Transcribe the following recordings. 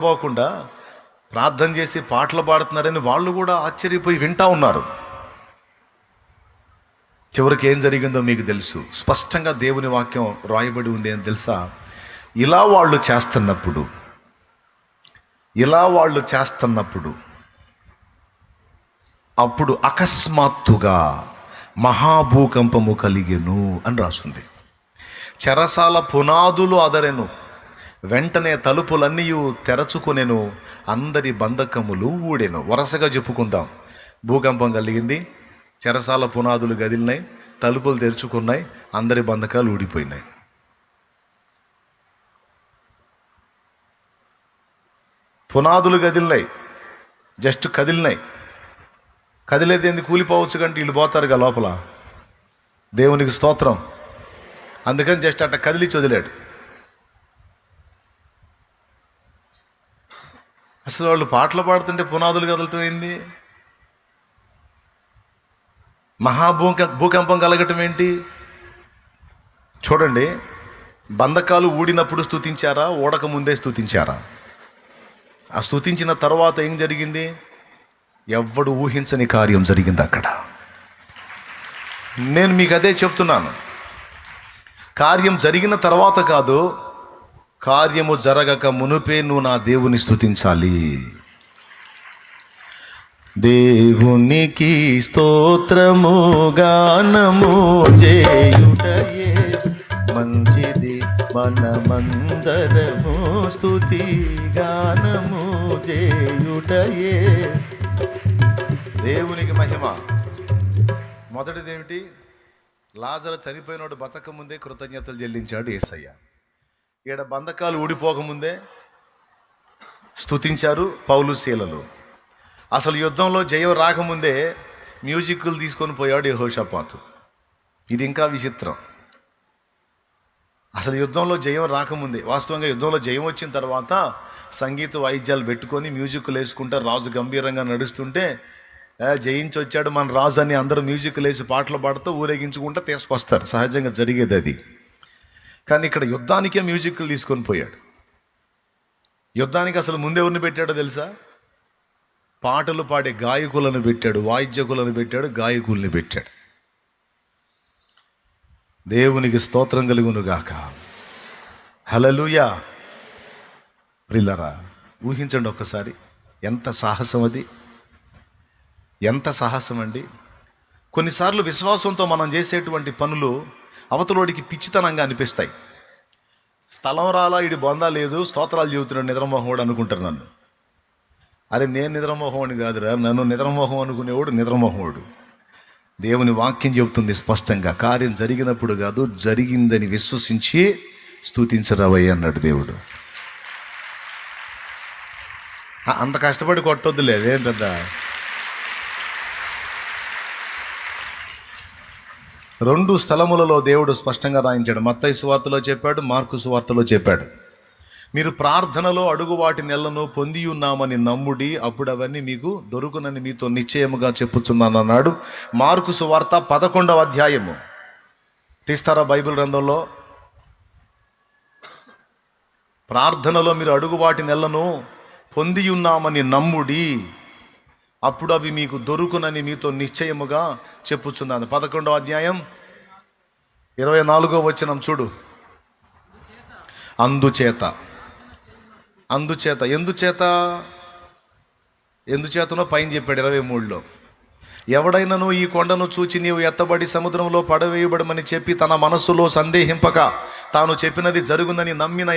పోకుండా ప్రార్థన చేసి పాటలు పాడుతున్నారని వాళ్ళు కూడా ఆశ్చర్యపోయి వింటా ఉన్నారు. చివరికి ఏం జరిగిందో మీకు తెలుసు. స్పష్టంగా దేవుని వాక్యం రాయబడి ఉంది అని తెలుసా? ఇలా వాళ్ళు చేస్తున్నప్పుడు అప్పుడు అకస్మాత్తుగా మహాభూకంపము కలిగెను అని రాస్తుంది. చెరసాల పునాదులు అదరెను, వెంటనే తలుపులన్నీ తెరచుకొనెను, అందరి బంధకములు ఊడెను. వరుసగా చెప్పుకుందాం. భూకంపం కలిగింది, చెరసాల పునాదులు గదిలినాయి, తలుపులు తెరుచుకున్నాయి, అందరి బంధకాలు ఊడిపోయినాయి. పునాదులు గదిలినాయి, జస్ట్ కదిలినాయి. కదిలేది ఎందుకు? కూలిపోవచ్చు కంటే వీళ్ళు పోతారుగా లోపల. దేవునికి స్తోత్రం. అందుకని జస్ట్ అట్ట కదిలిచి వదిలాడు. అసలు వాళ్ళు పాటలు పాడుతుంటే పునాదులు కదలటం ఏంది? భూకంపం కలగటం ఏంటి? చూడండి, బంధకాలు ఊడినప్పుడు స్తుతించారా, ఊడక ముందే స్తుతించారా? ఆ స్తుతించిన తర్వాత ఏం జరిగింది? ఎవ్వడు ఊహించని కార్యం జరిగింది అక్కడ. నేను మీకు అదే చెప్తున్నాను. కార్యం జరిగిన తర్వాత కాదు, కార్యము జరగక మునుపే నువ్వు నా దేవుని స్తుతించాలి. దేవునికి స్తోత్రము గానము చేయుటయే మంచిది, మనమందరము స్తుతి గానము చేయుటయే. దేవునికి మహిమ. మొదటిది ఏమిటి? లాజరు చనిపోయినోడు బతక ముందే కృతజ్ఞతలు చెల్లించాడు యేసయ్య. ఈడ బంధకాలు ఊడిపోకముందే స్తుతించారు పౌలు శీలలు. అసలు యుద్ధంలో జయం రాకముందే మ్యూజిక్లు తీసుకొని పోయాడు యెహోషాపాతు. ఇది ఇంకా విచిత్రం. అసలు యుద్ధంలో జయం రాకముందే, వాస్తవంగా యుద్ధంలో జయం వచ్చిన తర్వాత సంగీత వాయిద్యాలు పెట్టుకొని మ్యూజిక్లు వేసుకుంటే రాజు గంభీరంగా నడుస్తుంటే జయించి వచ్చాడు మన రాజు అని అందరూ మ్యూజిక్లు వేసి పాటలు పాడుతూ ఊరేగించుకుంటూ తీసుకొస్తారు. సహజంగా జరిగేది అది. కానీ ఇక్కడ యుద్ధానికే మ్యూజిక్లు తీసుకొని పోయాడు. యుద్ధానికి అసలు ముందెవరిని పెట్టాడో తెలుసా? పాటలు పాడే గాయకులను పెట్టాడు, వాయిద్యకులను పెట్టాడు, గాయకుల్ని పెట్టాడు. దేవునికి స్తోత్రం కలుగును గాక. హల్లెలూయా. ప్రియులారా, ఊహించండి ఒక్కసారి, ఎంత సాహసం అది, ఎంత సాహసం అండి. కొన్నిసార్లు విశ్వాసంతో మనం చేసేటువంటి పనులు అవతలోడికి పిచ్చితనంగా అనిపిస్తాయి. స్థలం రాలా, ఇడి బొందా లేదు, స్తోత్రాలు చెబుతున్నాడు నిద్రమోహముడు అనుకుంటారు నన్ను. అరే, నేను నిద్రమోహముని కాదురా, నన్ను నిద్రమోహం అనుకునేవాడు నిద్రమోహముడు. దేవుని వాక్యం చెబుతుంది స్పష్టంగా, కార్యం జరిగినప్పుడు కాదు, జరిగిందని విశ్వసించి స్తుతించరావయ్య అన్నాడు దేవుడు. అంత కష్టపడి కొట్టొద్దులే, అదేం పెద్ద. రెండు స్థలములలో దేవుడు స్పష్టంగా రాయించాడు. మత్తయి సువార్తలో చెప్పాడు, మార్కు సువార్తలో చెప్పాడు. మీరు ప్రార్థనలో అడుగు వాటి నెలను పొంది ఉన్నామని నమ్ముడి, అప్పుడు అవన్నీ మీకు దొరుకునని మీతో నిశ్చయముగా చెప్పుచున్నాను అన్నాడు. మార్కు సువార్త 11వ అధ్యాయము తీస్తారా బైబిల్ గ్రంథంలో? ప్రార్థనలో మీరు అడుగు వాటి నెలను పొంది ఉన్నామని నమ్ముడి, అప్పుడు అవి మీకు దొరుకునని మీతో నిశ్చయముగా చెప్పుచున్నాను. 11వ అధ్యాయం 24వ వచనం చూడు. అందుచేత ఎందుచేతనో పైన చెప్పాడు 23లో. ఎవడైనాను ఈ కొండను చూచి నీవు ఎత్తబడి సముద్రంలో పడవేయబడమని చెప్పి తన మనస్సులో సందేహింపక తాను చెప్పినది జరుగునని నమ్మిన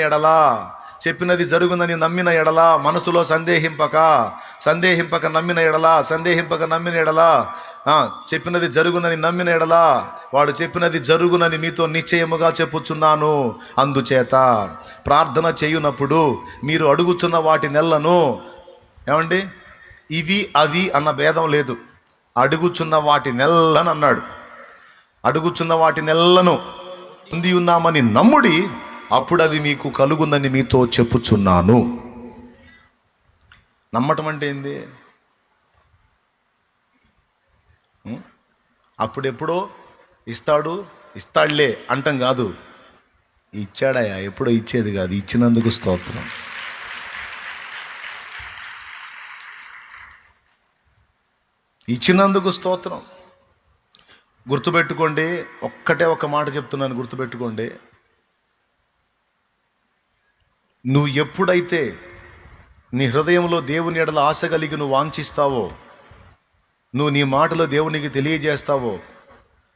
ఎడలా, మనసులో సందేహింపక నమ్మిన ఎడలా, చెప్పినది జరుగునని నమ్మిన ఎడలా, వాడు చెప్పినది జరుగునని మీతో నిశ్చయముగా చెప్పుచున్నాను. అందుచేత ప్రార్థన చేయునప్పుడు మీరు అడుగుచున్న వాటి నెలను, ఏమండి, ఇవి అవి అన్న భేదం లేదు, అడుగుచున్న వాటి నెల్లని అన్నాడు. అడుగుచున్న వాటి నెల్లను పొంది ఉన్నామని నమ్ముడి, అప్పుడు అవి మీకు కలుగునని మీతో చెప్పుచున్నాను. నమ్మటం అంటే ఏంది? అప్పుడెప్పుడో ఇస్తాడులే అంటాం కాదు. ఇచ్చాడయా, ఎప్పుడో ఇచ్చేది కాదు, ఇచ్చినందుకు స్తోత్రం. ఇచ్చినందుకు స్తోత్రం. గుర్తుపెట్టుకోండి, ఒక్కటే ఒక మాట చెప్తున్నాను, గుర్తుపెట్టుకోండి. నువ్వు ఎప్పుడైతే నీ హృదయంలో దేవుని ఎడల ఆశ కలిగి నువ్వు వాంఛిస్తావో, నువ్వు నీ మాటలో దేవునికి తెలియజేస్తావో,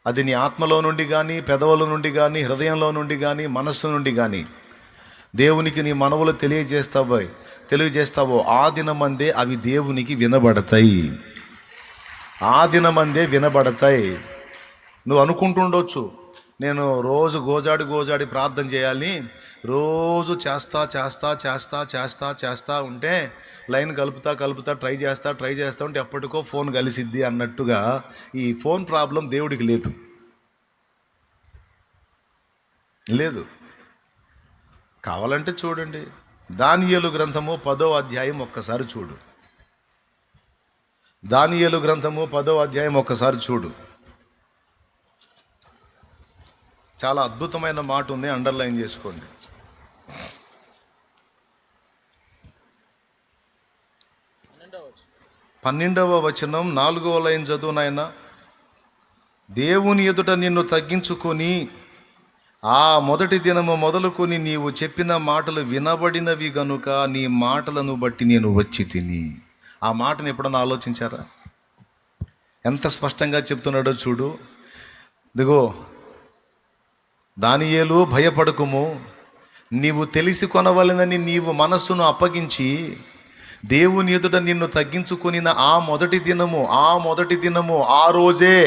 అది నీ ఆత్మలో నుండి కానీ, పెదవుల నుండి కానీ, హృదయంలో నుండి కానీ, మనస్సు నుండి కానీ దేవునికి నీ మనవులు తెలియజేస్తావో ఆ దినమందే అవి దేవునికి వినబడతాయి. ఆ దినమందే వినబడతాయి. నువ్వు అనుకుంటుండొచ్చు, నేను రోజు గోజాడి ప్రార్థన చేయాలి, రోజు చేస్తా ఉంటే లైన్ కలుపుతా ట్రై చేస్తా ఉంటే ఎప్పటికో ఫోన్ కలిసిద్ది అన్నట్టుగా ఈ ఫోన్ ప్రాబ్లం దేవుడికి లేదు. కావాలంటే చూడండి, దానియేలు గ్రంథము 10వ అధ్యాయం ఒక్కసారి చూడు. దానియేలు గ్రంథము 10వ అధ్యాయం ఒక్కసారి చూడు. చాలా అద్భుతమైన మాట ఉంది, అండర్లైన్ చేసుకోండి. పన్నెండవ వచనం 4వ లైన్ చదువు నాయన. దేవుని ఎదుట నిన్ను తగ్గించుకొని ఆ మొదటి దినము మొదలుకొని నీవు చెప్పిన మాటలు వినబడినవి గనుక నీ మాటలను బట్టి నేను వచ్చి తిని. ఆ మాటను ఎప్పుడన్నా ఆలోచించారా? ఎంత స్పష్టంగా చెప్తున్నాడో చూడు. దిగో దానియేలు, భయపడకుము, నీవు తెలిసి కొనవలెనని నీవు మనస్సును అప్పగించి దేవుని ఎదుట నిన్ను తగ్గించుకొని ఆ మొదటి దినము ఆ రోజే,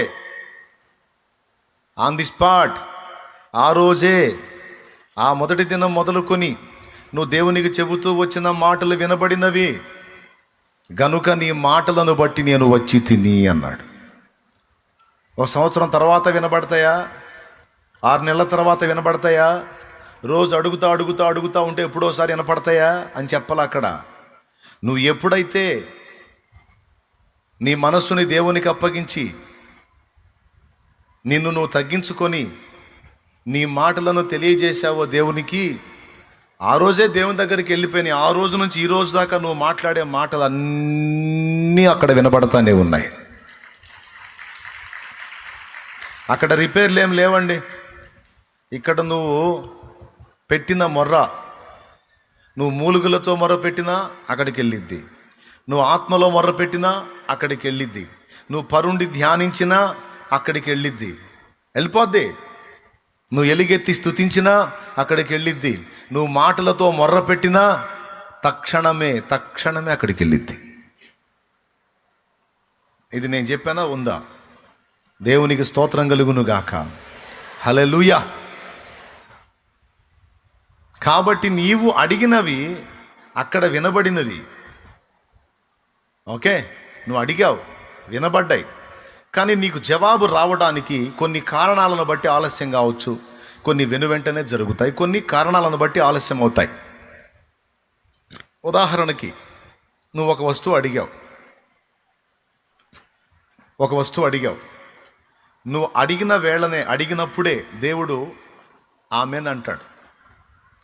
ఆన్ ది స్పాట్, ఆ రోజే, ఆ మొదటి దినం మొదలుకొని నువ్వు దేవునికి చెబుతూ వచ్చిన మాటలు వినబడినవి గనుక నీ మాటలను బట్టి నేను వచ్చి తిని అన్నాడు. ఒక సంవత్సరం తర్వాత వినబడతాయా? 6 నెలల తర్వాత వినబడతాయా? రోజు అడుగుతా ఉంటే ఎప్పుడోసారి వినపడతాయా అని చెప్పాలి అక్కడ. నువ్వు ఎప్పుడైతే నీ మనస్సుని దేవునికి అప్పగించి నిన్ను నువ్వు తగ్గించుకొని నీ మాటలను తెలియజేశావో దేవునికి, ఆ రోజే దేవుని దగ్గరికి వెళ్ళిపోయినాయి. ఆ రోజు నుంచి ఈ రోజు దాకా నువ్వు మాట్లాడే మాటలు అన్నీ అక్కడ వినబడతానే ఉన్నాయి. అక్కడ రిపేర్లు ఏం లేవండి. ఇక్కడ నువ్వు పెట్టిన మొర్ర, నువ్వు మూలుగులతో మొర్ర పెట్టినా అక్కడికి వెళ్ళిద్ది, నువ్వు ఆత్మలో మొర్ర పెట్టినా అక్కడికి వెళ్ళిద్ది, నువ్వు పరుండి ధ్యానించినా అక్కడికి వెళ్ళిపోద్ది. నువ్వు ఎలుగెత్తి స్తుతించినా అక్కడికి వెళ్ళిద్ది, నువ్వు మాటలతో మొర్ర పెట్టినా తక్షణమే అక్కడికి వెళ్ళిద్ది. ఇది నేను చెప్పానా? ఉందా? దేవునికి స్తోత్రం కలుగును గాక. హల్లెలూయా. కాబట్టి నీవు అడిగినవి అక్కడ వినబడినవి. ఓకే, నువ్వు అడిగావు, వినబడ్డాయి. కానీ నీకు జవాబు రావడానికి కొన్ని కారణాలను బట్టి ఆలస్యం కావచ్చు, కొన్ని వెనువెంటనే జరుగుతాయి, కొన్ని కారణాలను బట్టి ఆలస్యం అవుతాయి. ఉదాహరణకి నువ్వు ఒక వస్తువు అడిగావు, నువ్వు అడిగినప్పుడే దేవుడు ఆమెన్ అంటాడు.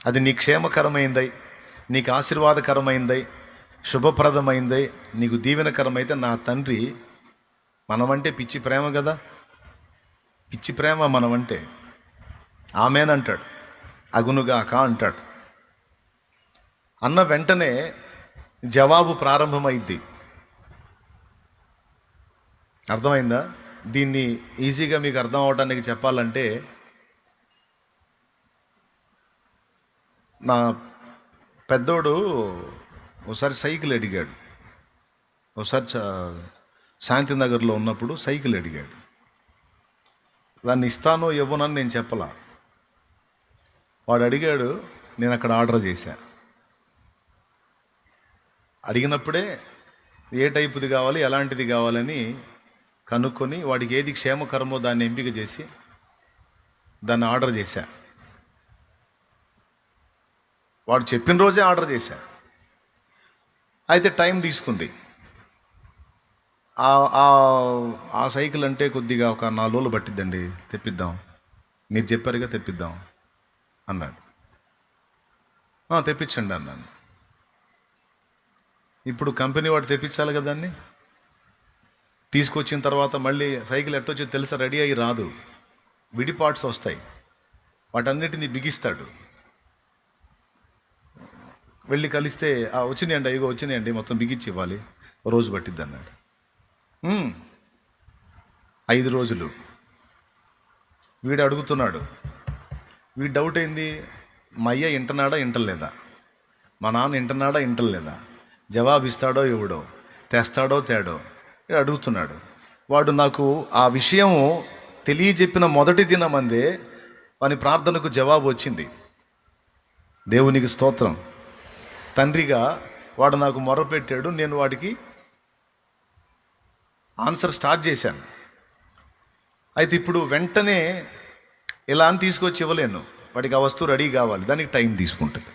అది నీ క్షేమకరమైందై, నీకు ఆశీర్వాదకరమైందై, శుభప్రదమైందై, నీకు దీవెనకరమైతే నా తండ్రి, మనమంటే పిచ్చి ప్రేమ కదా, పిచ్చి ప్రేమ మనమంటే, ఆమెన్ అంటాడు, అగునుగాక అంటాడు. అన్న వెంటనే జవాబు ప్రారంభమైద్ది. అర్థమైందా? దీన్ని ఈజీగా మీకు అర్థం అవడానికి చెప్పాలంటే, నా పెద్దోడు ఒకసారి సైకిల్ అడిగాడు. ఒకసారి శాంతినగర్లో ఉన్నప్పుడు సైకిల్ అడిగాడు. దాన్ని ఇస్తానో ఇవ్వనని నేను చెప్పలా. వాడు అడిగాడు, నేను అక్కడ ఆర్డర్ చేశా. అడిగినప్పుడే ఏ టైపుది కావాలి, ఎలాంటిది కావాలని కనుక్కొని వాడికి ఏది క్షేమకరమో దాన్ని ఎంపిక చేసి దాన్ని ఆర్డర్ చేశా. వాడు చెప్పిన రోజే ఆర్డర్ చేశా. అయితే టైం తీసుకుంది. ఆ సైకిల్ అంటే కొద్దిగా ఒక 4 రోజులు పట్టిద్దండి, తెప్పిద్దాం, మీరు చెప్పారుగా తెప్పిద్దాం అన్నాడు. తెప్పించండి అన్నాను. ఇప్పుడు కంపెనీ వాడు తెప్పించాలి కదా దాన్ని. తీసుకొచ్చిన తర్వాత మళ్ళీ సైకిల్ ఎట్టొచ్చో తెలుసా, రెడీ అయ్యి రాదు, విడి పార్ట్స్ వస్తాయి, వాటన్నిటిని బిగిస్తాడు. వెళ్ళి కలిస్తే వచ్చినాయండి, ఇగో వచ్చినాయండి, మొత్తం బిగించి ఇవ్వాలి, రోజు పట్టిద్ది అన్నాడు. 5 రోజులు వీడు అడుగుతున్నాడు. వీడు డౌట్ అయింది, మా అయ్య ఇంటనాడా ఇంటలేదా, మా నాన్న ఇంటనాడా ఇంటలేదా, జవాబు ఇస్తాడో ఇవ్వడో, తెస్తాడో తేడో అడుగుతున్నాడు. వాడు నాకు ఆ విషయం తెలియజెప్పిన మొదటి దినమందే వాని ప్రార్థనకు జవాబు వచ్చింది. దేవునికి స్తోత్రం. తండ్రిగా వాడు నాకు మొర్రపెట్టాడు, నేను వాడికి ఆన్సర్ స్టార్ట్ చేశాను. అయితే ఇప్పుడు వెంటనే ఇలా అని తీసుకొచ్చి ఇవ్వలేను, వాడికి ఆ వస్తువు రెడీ కావాలి, దానికి టైం తీసుకుంటుంది.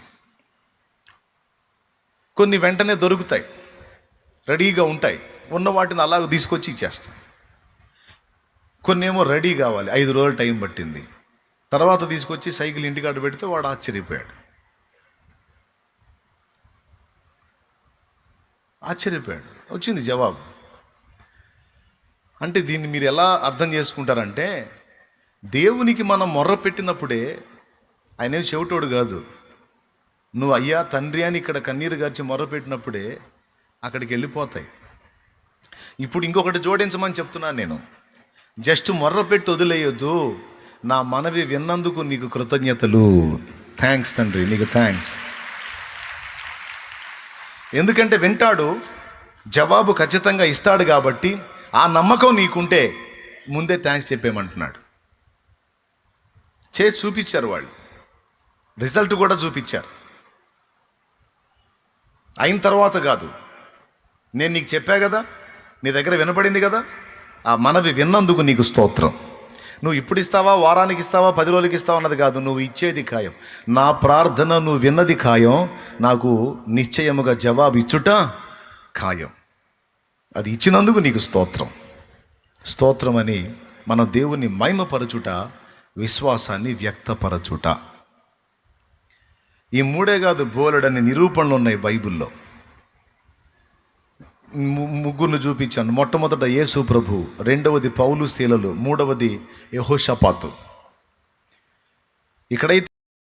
కొన్ని వెంటనే దొరుకుతాయి, రెడీగా ఉంటాయి, ఉన్న వాటిని అలాగ తీసుకొచ్చి ఇచ్చేస్తాం. కొన్ని ఏమో రెడీ కావాలి, 5 రోజులు టైం పట్టింది. తర్వాత తీసుకొచ్చి సైకిల్ ఇంటికాడ పెడితే వాడు ఆశ్చర్యపోయాడు. వచ్చింది జవాబు. అంటే దీన్ని మీరు ఎలా అర్థం చేసుకుంటారంటే, దేవునికి మనం మొర్ర పెట్టినప్పుడే, ఆయన చెవిటోడు కాదు, నువ్వు అయ్యా తండ్రి అని ఇక్కడ కన్నీరు గార్చి మొర్ర పెట్టినప్పుడే అక్కడికి వెళ్ళిపోతాయి. ఇప్పుడు ఇంకొకటి జోడించమని చెప్తున్నాను నేను, జస్ట్ మొర్ర పెట్టి వదిలేయొద్దు, నా మనవి విన్నందుకు నీకు కృతజ్ఞతలు, థ్యాంక్స్ తండ్రి, నీకు థ్యాంక్స్. ఎందుకంటే వింటాడు, జవాబు ఖచ్చితంగా ఇస్తాడు కాబట్టి ఆ నమ్మకం నీకుంటే ముందే థ్యాంక్స్ చెప్పేయమంటున్నాడు. చేసి చూపించారు వాళ్ళు, రిజల్ట్ కూడా చూపించారు. అయిన తర్వాత కాదు, నేను నీకు చెప్పా కదా, నీ దగ్గర వినపడింది కదా, ఆ మనవి విన్నందుకు నీకు స్తోత్రం. నువ్వు ఇప్పుడు ఇస్తావా, వారానికి ఇస్తావా, 10 రోజులకి ఇస్తావా అన్నది కాదు, నువ్వు ఇచ్చేది ఖాయం. నా ప్రార్థన నువ్వు విన్నది ఖాయం, నాకు నిశ్చయముగా జవాబు ఇచ్చుట ఖాయం. అది ఇచ్చినందుకు నీకు స్తోత్రం. స్తోత్రం అని మనం దేవుని మహిమపరచుట, విశ్వాసాన్ని వ్యక్తపరచుట. ఈ 3 కాదు, బోలెడని నిరూపణలు ఉన్నాయి బైబిల్లో. 3 చూపించాను. మొట్టమొదట యేసు ప్రభు, రెండవది పౌలు శీలలు, మూడవది యెహోషాపాతు. ఇక్కడైతే